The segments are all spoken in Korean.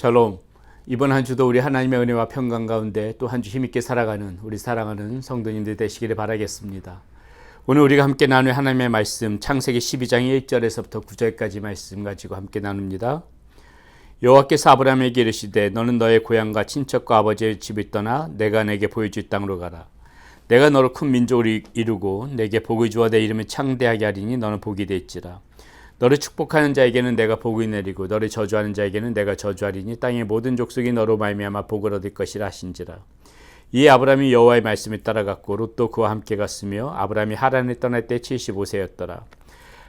샬롬. 이번 한 주도 우리 하나님의 은혜와 평강 가운데 또 한 주 힘있게 살아가는 우리 사랑하는 성도님들 되시기를 바라겠습니다. 오늘 우리가 함께 나눌 하나님의 말씀 창세기 12장 1절에서부터 9절까지 말씀 가지고 함께 나눕니다. 여호와께서 아브라함에게 이르시되 너는 너의 고향과 친척과 아버지의 집을 떠나 내가 내게 보여줄 땅으로 가라. 내가 너로 큰 민족을 이루고 내게 복을 주어 내 이름을 창대하게 하리니 너는 복이 될지라. 너를 축복하는 자에게는 내가 복을 내리고 너를 저주하는 자에게는 내가 저주하리니 땅의 모든 족속이 너로 말미암아 복을 얻을 것이라 하신지라. 이에 아브라함이 여호와의 말씀을 따라갔고 롯도 그와 함께 갔으며 아브라함이 하란을 떠날 때 75세였더라.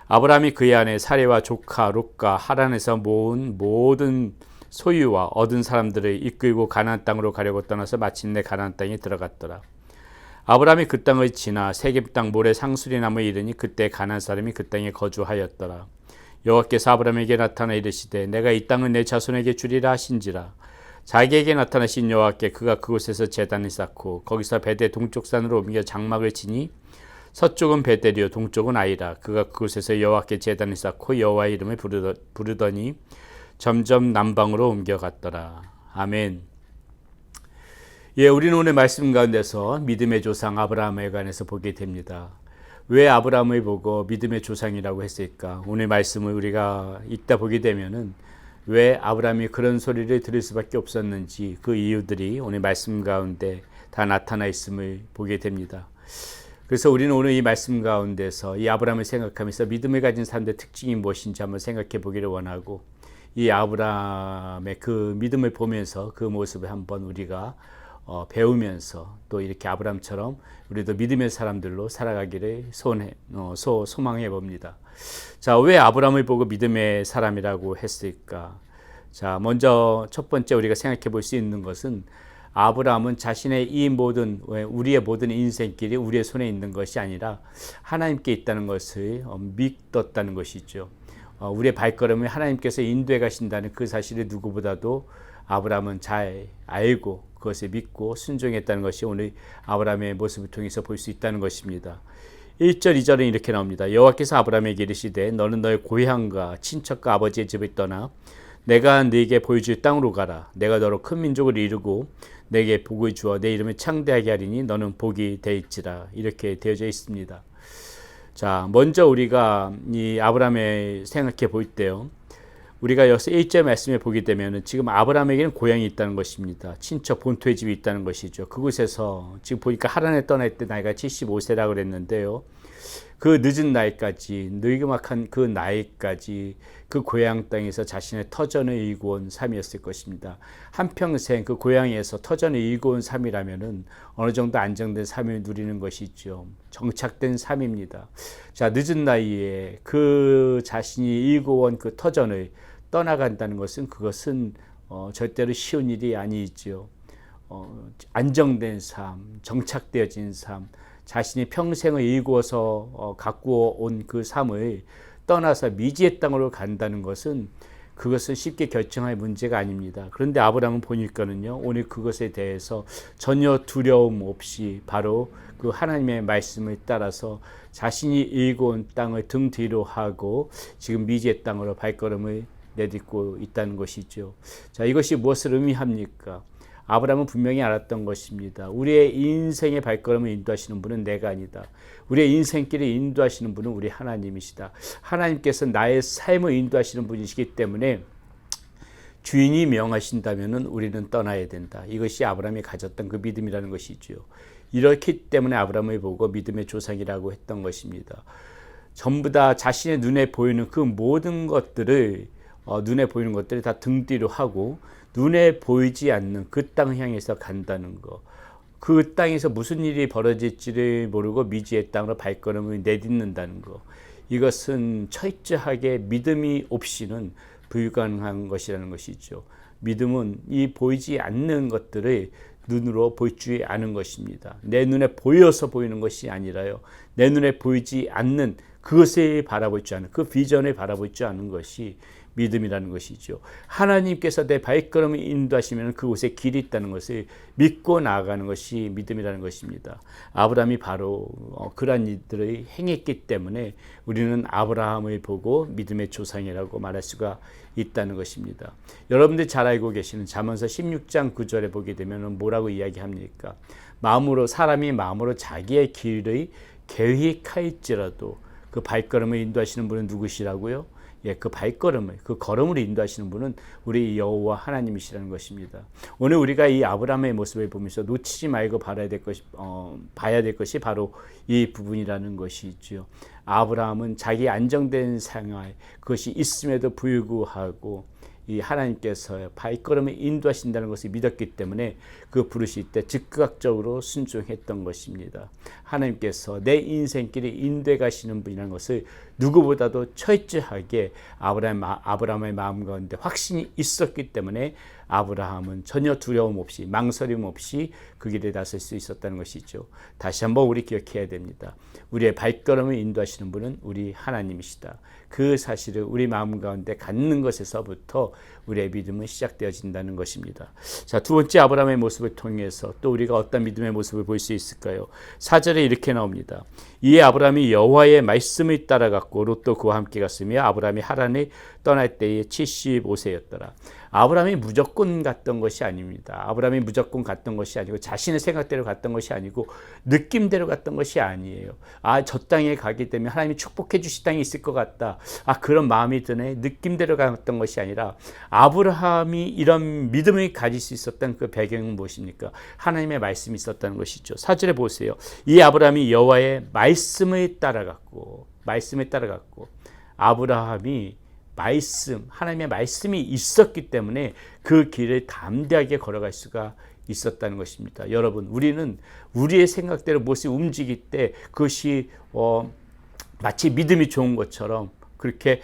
아브라함이 그의 아내 사레와 조카 롯과 하란에서 모은 모든 소유와 얻은 사람들을 이끌고 가나안 땅으로 가려고 떠나서 마침내 가나안 땅에 들어갔더라. 아브라함이 그 땅을 지나 세겜 땅 모래 상수리 나무에 이르니 그때 가나안 사람이 그 땅에 거주하였더라. 여호와께서 아브라함에게 나타나 이르시되 내가 이 땅을 내 자손에게 주리라 하신지라. 자기에게 나타나신 여호와께 그가 그곳에서 제단을 쌓고 거기서 베델 동쪽 산으로 옮겨 장막을 치니 서쪽은 베델이요 동쪽은 아이라. 그가 그곳에서 여호와께 제단을 쌓고 여호와의 이름을 부르더니 점점 남방으로 옮겨갔더라. 아멘. 예, 우리는 오늘 말씀 가운데서 믿음의 조상 아브라함에 관해서 보게 됩니다. 왜 아브라함을 보고 믿음의 조상이라고 했을까? 오늘 말씀을 우리가 읽다 보게 되면은 왜 아브라함이 그런 소리를 들을 수밖에 없었는지 그 이유들이 오늘 말씀 가운데 다 나타나 있음을 보게 됩니다. 그래서 우리는 오늘 이 말씀 가운데서 이 아브라함을 생각하면서 믿음을 가진 사람들의 특징이 무엇인지 한번 생각해 보기를 원하고 이 아브라함의 그 믿음을 보면서 그 모습을 한번 우리가 배우면서 또 이렇게 아브라함처럼 우리도 믿음의 사람들로 살아가기를 소망해 봅니다. 자, 왜 아브라함을 보고 믿음의 사람이라고 했을까? 자, 먼저 첫 번째 우리가 생각해 볼 수 있는 것은 아브라함은 자신의 우리의 모든 인생길이 우리의 손에 있는 것이 아니라 하나님께 있다는 것을 믿었다는 것이죠. 우리의 발걸음을 하나님께서 인도해 가신다는 그 사실을 누구보다도 아브라함은 잘 알고 그것을 믿고 순종했다는 것이 오늘 아브라함의 모습을 통해서 볼 수 있다는 것입니다. 1절 2절은 이렇게 나옵니다. 여호와께서 아브라함에게 이르시되 너는 너의 고향과 친척과 아버지의 집을 떠나 내가 네게 보여줄 땅으로 가라. 내가 너로 큰 민족을 이루고 내게 복을 주어 내 이름을 창대하게 하리니 너는 복이 될지라. 이렇게 되어져 있습니다. 자, 먼저 우리가 이 아브라함을 생각해 볼 때요. 우리가 여기서 1절 말씀에 보게 되면 지금 아브라함에게는 고향이 있다는 것입니다. 친척 본토의 집이 있다는 것이죠. 그곳에서 지금 보니까 하란에 떠날 때 나이가 75세라고 그랬는데요. 그 늦은 나이까지 늙음악한 그 나이까지 그 고향 땅에서 자신의 터전을 이루고 온 삶이었을 것입니다. 한평생 그 고향에서 터전을 이루고 온 삶이라면은 어느 정도 안정된 삶을 누리는 것이죠. 정착된 삶입니다. 자, 늦은 나이에 그 자신이 이루고 온 그 터전을 떠나간다는 것은 그것은 절대로 쉬운 일이 아니죠. 안정된 삶, 정착되어진 삶, 자신이 평생을 이루어서 갖고 온 그 삶을 떠나서 미지의 땅으로 간다는 것은 그것은 쉽게 결정할 문제가 아닙니다. 그런데 아브라함은 보니까는요, 오늘 그것에 대해서 전혀 두려움 없이 바로 그 하나님의 말씀을 따라서 자신이 이루고 온 땅을 등 뒤로 하고 지금 미지의 땅으로 발걸음을 내딛고 있다는 것이죠. 자, 이것이 무엇을 의미합니까? 아브라함은 분명히 알았던 것입니다. 우리의 인생의 발걸음을 인도하시는 분은 내가 아니다. 우리의 인생길을 인도하시는 분은 우리 하나님이시다. 하나님께서 나의 삶을 인도하시는 분이시기 때문에 주인이 명하신다면 우리는 떠나야 된다. 이것이 아브라함이 가졌던 그 믿음이라는 것이죠. 이렇기 때문에 아브라함을 보고 믿음의 조상이라고 했던 것입니다. 전부 다 자신의 눈에 보이는 그 모든 것들을 다 등 뒤로 하고 눈에 보이지 않는 그 땅 향해서 간다는 것. 그 땅에서 무슨 일이 벌어질지를 모르고 미지의 땅으로 발걸음을 내딛는다는 것. 이것은 철저하게 믿음이 없이는 불가능한 것이라는 것이죠. 믿음은 이 보이지 않는 것들을 눈으로 볼 줄 아는 것입니다. 내 눈에 보여서 보이는 것이 아니라요. 내 눈에 보이지 않는 그것을 바라볼 줄 아는, 그 비전을 바라볼 줄 아는 것이 믿음이라는 것이죠. 하나님께서 내 발걸음을 인도하시면 그곳에 길이 있다는 것을 믿고 나아가는 것이 믿음이라는 것입니다. 아브라함이 바로 그러한 일들을 행했기 때문에 우리는 아브라함을 보고 믿음의 조상이라고 말할 수가 있다는 것입니다. 여러분들 잘 알고 계시는 잠언서 16장 9절에 보게 되면 뭐라고 이야기합니까? 사람이 마음으로 자기의 길을 계획할지라도 그 발걸음을 인도하시는 분은 누구시라고요? 그 발걸음을, 그 걸음을 인도하시는 분은 우리 여호와 하나님이시라는 것입니다. 오늘 우리가 이 아브라함의 모습을 보면서 놓치지 말고 봐야 될 것이 바로 이 부분이라는 것이죠. 아브라함은 자기 안정된 생활, 그것이 있음에도 불구하고 이 하나님께서 발걸음을 인도하신다는 것을 믿었기 때문에 그 부르실 때 즉각적으로 순종했던 것입니다. 하나님께서 내 인생길을 인도해 가시는 분이라는 것을 누구보다도 철저하게 아브라함의 마음 가운데 확신이 있었기 때문에 아브라함은 전혀 두려움 없이 망설임 없이 그 길에 나설 수 있었다는 것이죠. 다시 한번 우리 기억해야 됩니다. 우리의 발걸음을 인도하시는 분은 우리 하나님이시다. 그 사실을 우리 마음 가운데 갖는 것에서부터 우리의 믿음은 시작되어진다는 것입니다. 자, 두 번째 아브라함의 모습을 통해서 또 우리가 어떤 믿음의 모습을 볼 수 있을까요? 4절에 이렇게 나옵니다. 이에 아브라함이 여호와의 말씀을 따라갔고 롯도 그와 함께 갔으며 아브라함이 하란을 떠날 때에 75세였더라. 아브라함이 무조건 갔던 것이 아닙니다. 아브라함이 무조건 갔던 것이 아니고 자신의 생각대로 갔던 것이 아니고 느낌대로 갔던 것이 아니에요. 저 땅에 가게 되면 하나님이 축복해 주실 땅이 있을 것 같다. 그런 마음이 드네. 느낌대로 갔던 것이 아니라 아브라함이 이런 믿음을 가질 수 있었던 그 배경은 무엇입니까? 하나님의 말씀이 있었다는 것이죠. 4절에 보세요. 이 아브라함이 여호와의 말씀을 따라갔고 아브라함이 하나님의 말씀이 있었기 때문에 그 길을 담대하게 걸어갈 수가 있었다는 것입니다. 여러분, 우리는 우리의 생각대로 무엇이 움직일 때 그것이 마치 믿음이 좋은 것처럼 그렇게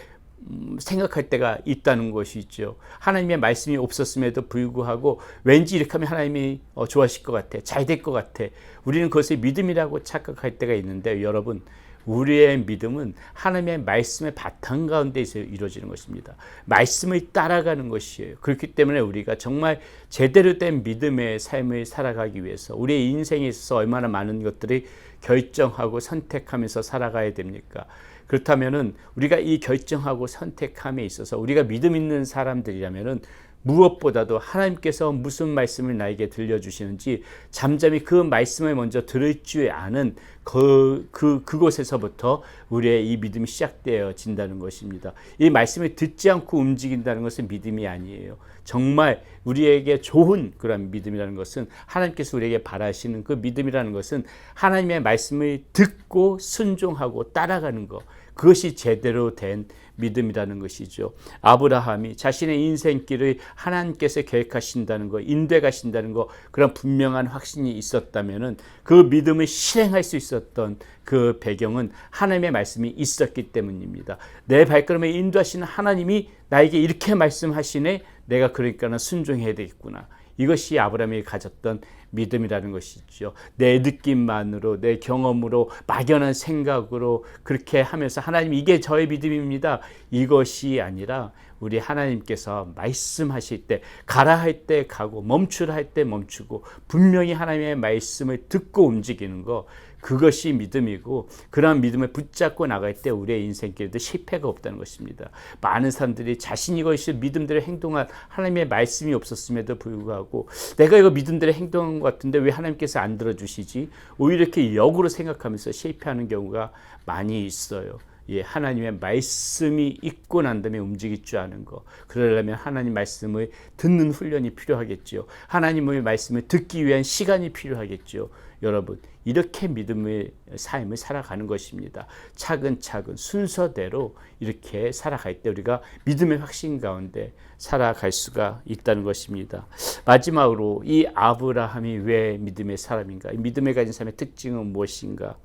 생각할 때가 있다는 것이죠. 하나님의 말씀이 없었음에도 불구하고 왠지 이렇게 하면 하나님이 좋아하실 것 같아, 잘 될 것 같아. 우리는 그것을 믿음이라고 착각할 때가 있는데 여러분, 우리의 믿음은 하나님의 말씀의 바탕 가운데에서 이루어지는 것입니다. 말씀을 따라가는 것이에요. 그렇기 때문에 우리가 정말 제대로 된 믿음의 삶을 살아가기 위해서 우리의 인생에 있어서 얼마나 많은 것들을 결정하고 선택하면서 살아가야 됩니까? 그렇다면은 우리가 이 결정하고 선택함에 있어서 우리가 믿음 있는 사람들이라면은 무엇보다도 하나님께서 무슨 말씀을 나에게 들려주시는지 잠잠히 그 말씀을 먼저 들을 줄 아는 그곳에서부터 우리의 이 믿음이 시작되어진다는 것입니다. 이 말씀을 듣지 않고 움직인다는 것은 믿음이 아니에요. 정말 우리에게 좋은 그런 믿음이라는 것은 하나님께서 우리에게 바라시는 그 믿음이라는 것은 하나님의 말씀을 듣고 순종하고 따라가는 것, 그것이 제대로 된 믿음이라는 것이죠. 아브라함이 자신의 인생길을 하나님께서 계획하신다는 것, 인도해 가신다는 것, 그런 분명한 확신이 있었다면은 그 믿음을 실행할 수 있었던 그 배경은 하나님의 말씀이 있었기 때문입니다. 내 발걸음을 인도하시는 하나님이 나에게 이렇게 말씀하시네, 내가 그러니까는 순종해야 되겠구나. 이것이 아브라함이 가졌던 믿음이라는 것이죠. 내 느낌만으로, 내 경험으로, 막연한 생각으로 그렇게 하면서 하나님 이게 저의 믿음입니다. 이것이 아니라 우리 하나님께서 말씀하실 때 가라 할 때 가고 멈추라 할 때 멈추고 분명히 하나님의 말씀을 듣고 움직이는 것, 그것이 믿음이고 그러한 믿음을 붙잡고 나갈 때 우리의 인생길에도 실패가 없다는 것입니다. 많은 사람들이 자신이 것이 믿음대로 행동한 하나님의 말씀이 없었음에도 불구하고 내가 이거 믿음대로 행동한 것 같은데 왜 하나님께서 안 들어주시지? 오히려 이렇게 역으로 생각하면서 실패하는 경우가 많이 있어요. 하나님의 말씀이 있고 난 다음에 움직일 줄 아는 것. 그러려면 하나님 말씀을 듣는 훈련이 필요하겠죠. 하나님의 말씀을 듣기 위한 시간이 필요하겠죠. 여러분, 이렇게 믿음의 삶을 살아가는 것입니다. 차근차근 순서대로 이렇게 살아갈 때 우리가 믿음의 확신 가운데 살아갈 수가 있다는 것입니다. 마지막으로 이 아브라함이 왜 믿음의 사람인가? 이 믿음에 가진 사람의 특징은 무엇인가?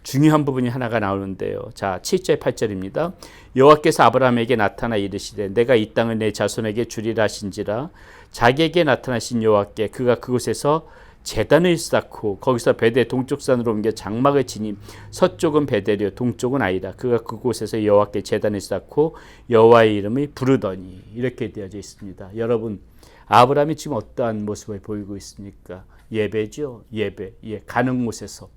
중요한 부분이 하나가 나오는데요. 자, 7절 8절입니다. 여호와께서 아브라함에게 나타나 이르시되 내가 이 땅을 내 자손에게 주리라 하신지라. 자기에게 나타나신 여호와께 그가 그곳에서 제단을 쌓고 거기서 베델 동쪽 산으로 옮겨 장막을 지님 서쪽은 베델이요 동쪽은 아이라 그가 그곳에서 여호와께 제단을 쌓고 여호와의 이름을 부르더니 이렇게 되어져 있습니다. 여러분 아브라함이 지금 어떠한 모습을 보이고 있습니까? 예배죠. 예배. 가는 곳에서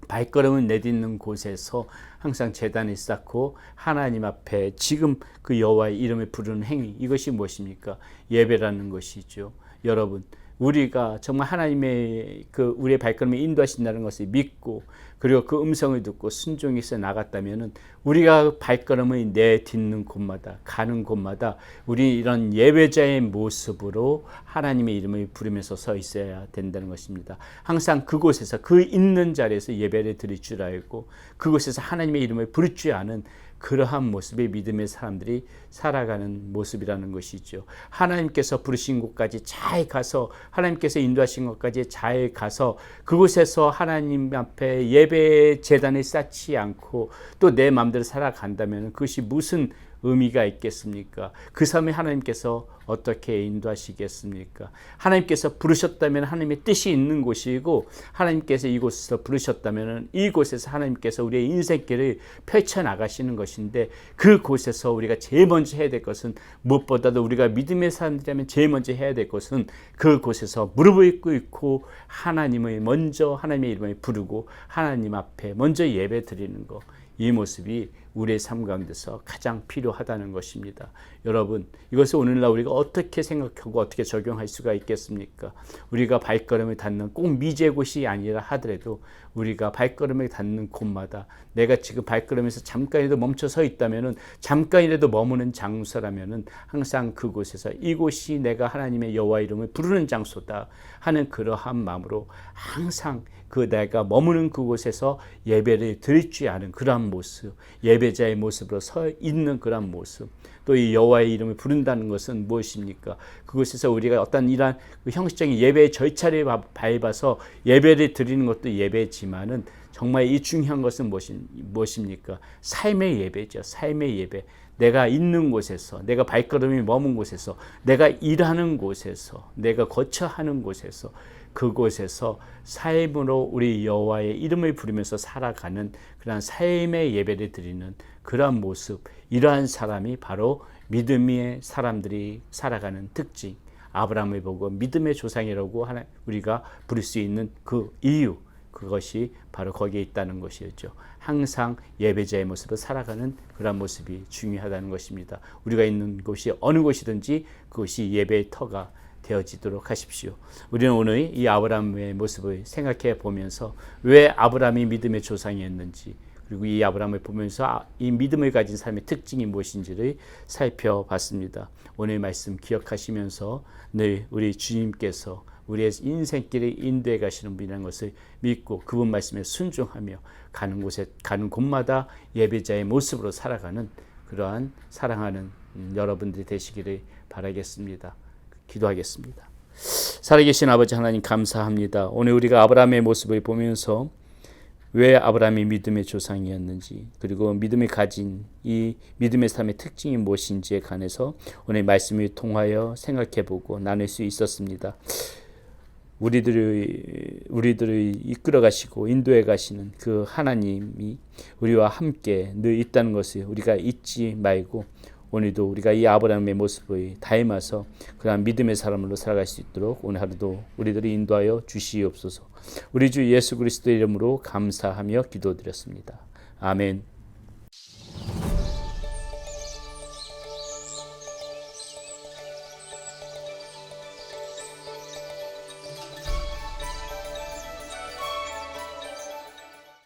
발걸음을 내딛는 곳에서 항상 제단을 쌓고 하나님 앞에 지금 그 여호와의 이름을 부르는 행위, 이것이 무엇입니까? 예배라는 것이죠. 여러분 우리가 정말 하나님의 그 우리의 발걸음을 인도하신다는 것을 믿고 그리고 그 음성을 듣고 순종해서 나갔다면은 우리가 발걸음을 내딛는 곳마다 가는 곳마다 우리 이런 예배자의 모습으로 하나님의 이름을 부르면서 서 있어야 된다는 것입니다. 항상 그곳에서 그 있는 자리에서 예배를 드릴 줄 알고 그곳에서 하나님의 이름을 부를 줄 아는 그러한 모습의 믿음의 사람들이 살아가는 모습이라는 것이죠. 하나님께서 부르신 곳까지 잘 가서 하나님께서 인도하신 곳까지 잘 가서 그곳에서 하나님 앞에 예배 제단을 쌓지 않고 또 내 마음대로 살아간다면 그것이 무슨 의미가 있겠습니까? 그 삶에 하나님께서 어떻게 인도하시겠습니까? 하나님께서 부르셨다면 하나님의 뜻이 있는 곳이고 하나님께서 이곳에서 부르셨다면 이곳에서 하나님께서 우리의 인생길을 펼쳐나가시는 것인데 그곳에서 우리가 제일 먼저 해야 될 것은 무엇보다도 우리가 믿음의 사람들이라면 제일 먼저 해야 될 것은 그곳에서 무릎을 꿇고 하나님의 먼저 하나님의 이름을 부르고 하나님 앞에 먼저 예배 드리는 것, 이 모습이 우리의 삶 가운데서 가장 필요하다는 것입니다. 여러분 이것을 오늘날 우리가 어떻게 생각하고 어떻게 적용할 수가 있겠습니까? 우리가 발걸음을 닿는 꼭 미제 곳이 아니라 하더라도 우리가 발걸음을 닿는 곳마다 내가 지금 발걸음에서 잠깐이라도 멈춰 서 있다면은 잠깐이라도 머무는 장소라면은 항상 그곳에서 이곳이 내가 하나님의 여호와 이름을 부르는 장소다 하는 그러한 마음으로 항상 그 내가 머무는 그곳에서 예배를 드릴 줄 아는 그러한 모습, 예배자의 모습으로 서 있는 그러한 모습, 또 이 여호와의 이름을 부른다는 것은 무엇입니까? 그곳에서 우리가 어떤 이러한 형식적인 예배의 절차를 밟아서 예배를 드리는 것도 예배지만은 정말 이 중요한 것은 무엇입니까? 삶의 예배죠. 삶의 예배. 내가 있는 곳에서, 내가 발걸음이 머문 곳에서, 내가 일하는 곳에서, 내가 거처하는 곳에서, 그곳에서 삶으로 우리 여호와의 이름을 부르면서 살아가는 그러한 삶의 예배를 드리는 그러한 모습, 이러한 사람이 바로 믿음의 사람들이 살아가는 특징, 아브라함을 보고 믿음의 조상이라고 우리가 부를 수 있는 그 이유, 그것이 바로 거기에 있다는 것이었죠. 항상 예배자의 모습으로 살아가는 그런 모습이 중요하다는 것입니다. 우리가 있는 곳이 어느 곳이든지 그것이 예배의 터가 되어지도록 하십시오. 우리는 오늘 이 아브라함의 모습을 생각해 보면서 왜 아브라함이 믿음의 조상이었는지, 그리고 이 아브라함을 보면서 이 믿음을 가진 삶의 특징이 무엇인지를 살펴봤습니다. 오늘 말씀 기억하시면서 늘 우리 주님께서 우리의 인생길을 인도해 가시는 분이라는 것을 믿고 그분 말씀에 순종하며 가는 곳마다 예배자의 모습으로 살아가는 그러한 사랑하는 여러분들이 되시기를 바라겠습니다. 기도하겠습니다. 살아계신 아버지 하나님 감사합니다. 오늘 우리가 아브라함의 모습을 보면서 왜 아브라함이 믿음의 조상이었는지, 그리고 믿음이 가진 이 믿음의 삶의 특징이 무엇인지에 관해서 오늘 말씀을 통하여 생각해보고 나눌 수 있었습니다. 우리들을 이끌어 가시고 인도해 가시는 그 하나님이 우리와 함께 늘 있다는 것을 우리가 잊지 말고 오늘도 우리가 이 아브라함의 모습을 닮아서 그러한 믿음의 사람으로 살아갈 수 있도록 오늘 하루도 우리들을 인도하여 주시옵소서. 우리 주 예수 그리스도의 이름으로 감사하며 기도드렸습니다. 아멘.